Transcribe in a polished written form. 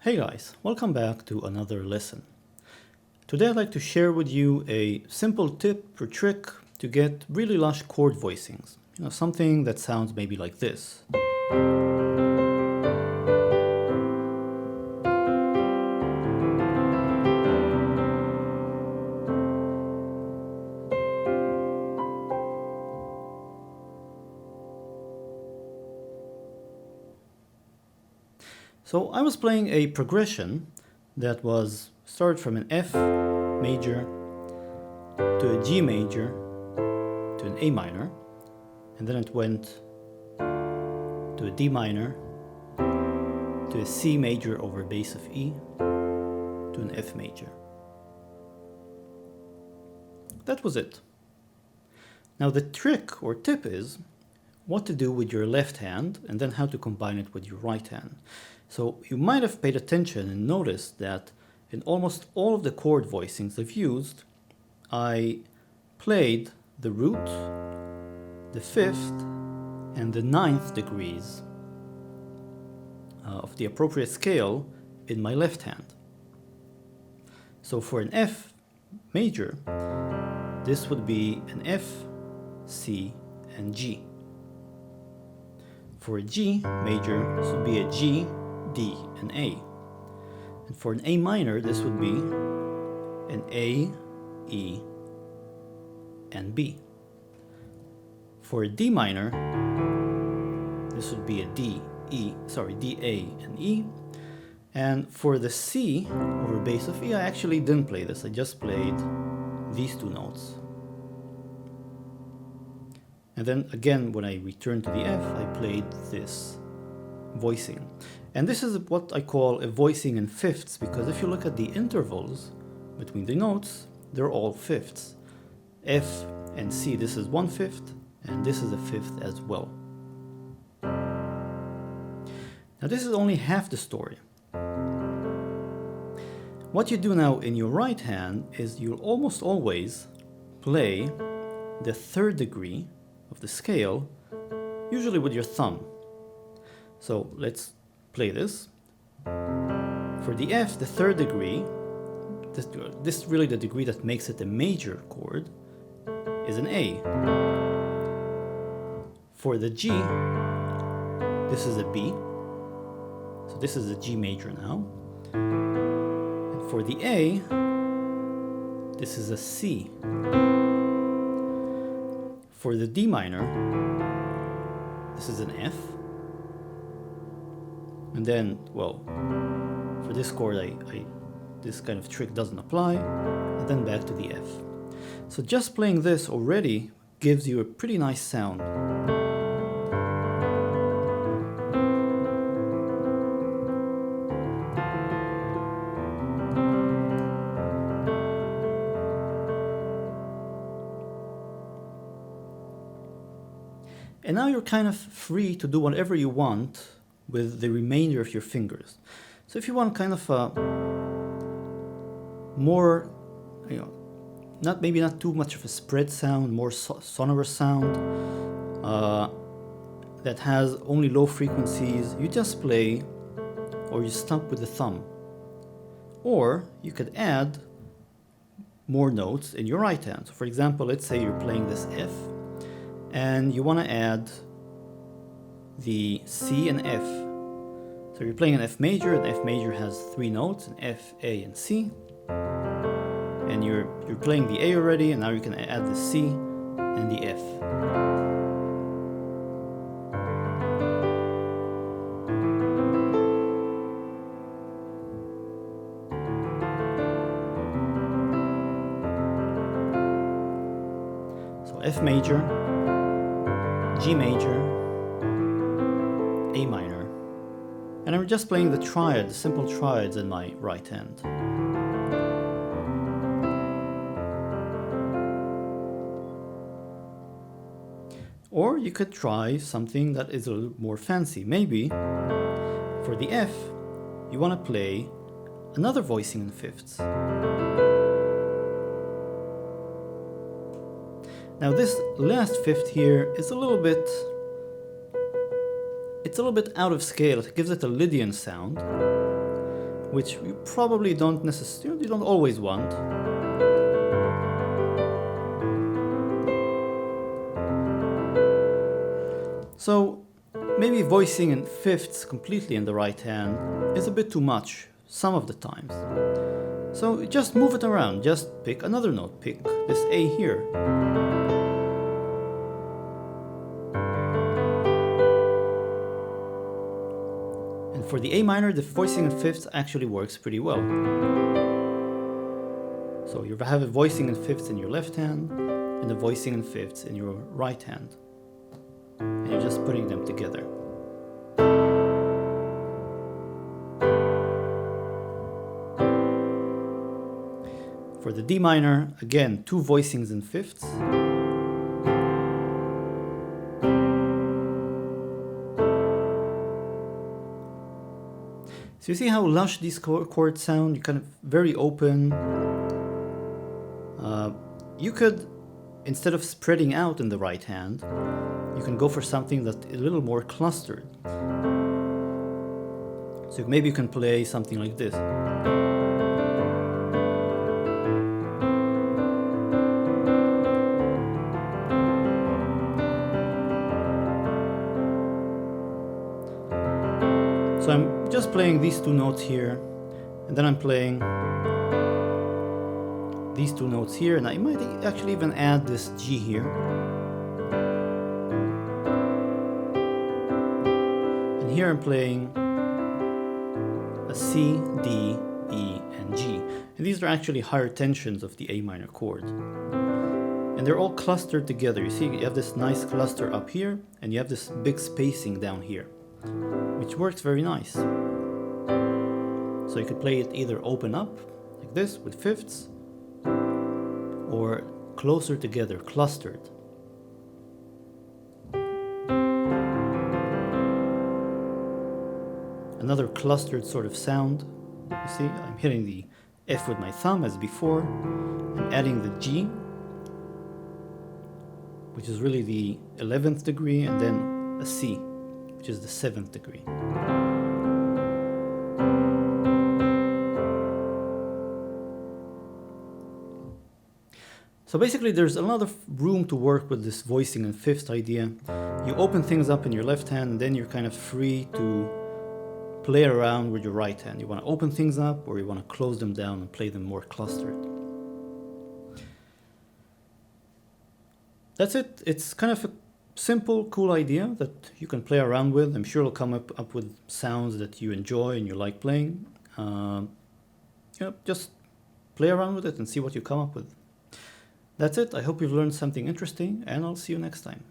Hey guys, welcome back to another lesson. Today I'd like to share with you a simple tip or trick to get really lush chord voicings. Something that sounds maybe like this. So I was playing a progression that was started from an F major to a G major to an A minor, and then it went to a D minor to a C major over bass of E to an F major. That was it. Now the trick or tip is what to do with your left hand and then how to combine it with your right hand. So you might have paid attention and noticed that in almost all of the chord voicings I've used, I played the root, the fifth, and the ninth degrees of the appropriate scale in my left hand. So for an F major, this would be an F, C, and G. For a G major, this would be a G, D, and A. And for an A minor, this would be an A, E, and B. For a D minor, this would be a D, A, and E. And for the C over bass of E, I actually didn't play this. I just played these two notes. And then again, when I returned to the F, I played this voicing. And this is what I call a voicing in fifths, because if you look at the intervals between the notes, they're all fifths. F and C, this is 1/5, and this is a fifth as well. Now this is only half the story. What you do now in your right hand is you'll almost always play the third degree of the scale, usually with your thumb. So let's play this. For the F, the third degree, this is really the degree that makes it a major chord, is an A. For the G, this is a B. So this is a G major now. And for the A, this is a C. For the D minor, this is an F. And then, well, for this chord, this kind of trick doesn't apply. And then back to the F. So just playing this already gives you a pretty nice sound. And now you're kind of free to do whatever you want with the remainder of your fingers. So if you want kind of a more, maybe not too much of a spread sound, more sonorous sound that has only low frequencies, you just play or you stump with the thumb. Or you could add more notes in your right hand. So for example, let's say you're playing this F and you want to add the C and F. So you're playing an F major, and F major has 3 notes, an F, A, and C. And you're playing the A already, and now you can add the C and the F. So F major, G major, A minor. And I'm just playing the triad, the simple triads in my right hand. Or you could try something that is a little more fancy. Maybe for the F, you want to play another voicing in fifths. Now this last fifth here is a little bit out of scale. It gives it a Lydian sound. which you probably don't necessarily, you don't always want. So maybe voicing in fifths completely in the right hand is a bit too much some of the times. So just move it around, just pick another note, pick this A here. And for the A minor, the voicing in fifths actually works pretty well. So you have a voicing in fifths in your left hand and a voicing in fifths in your right hand. And you're just putting them together. For the D minor, again, 2 voicings in fifths. So you see how lush these chords sound? You're kind of very open. You could, instead of spreading out in the right hand, you can go for something that's a little more clustered. So maybe you can play something like this. So I'm just playing these 2 notes here, and then I'm playing these 2 notes here, and I might actually even add this G here. And here I'm playing a C, D, E, and G. And these are actually higher tensions of the A minor chord. And they're all clustered together. You see, you have this nice cluster up here, and you have this big spacing down here, which works very nice. So you could play it either open up, like this, with fifths, or closer together, clustered. Another clustered sort of sound. You see, I'm hitting the F with my thumb as before, and adding the G, which is really the 11th degree, and then a C, which is the 7th degree. So basically there's a lot of room to work with this voicing and fifths idea. You open things up in your left hand, and then you're kind of free to play around with your right hand. You want to open things up, or you want to close them down and play them more clustered. That's it. It's kind of a simple, cool idea that you can play around with. I'm sure it'll come up with sounds that you enjoy and you like playing. Just play around with it and see what you come up with. That's it. I hope you've learned something interesting, and I'll see you next time.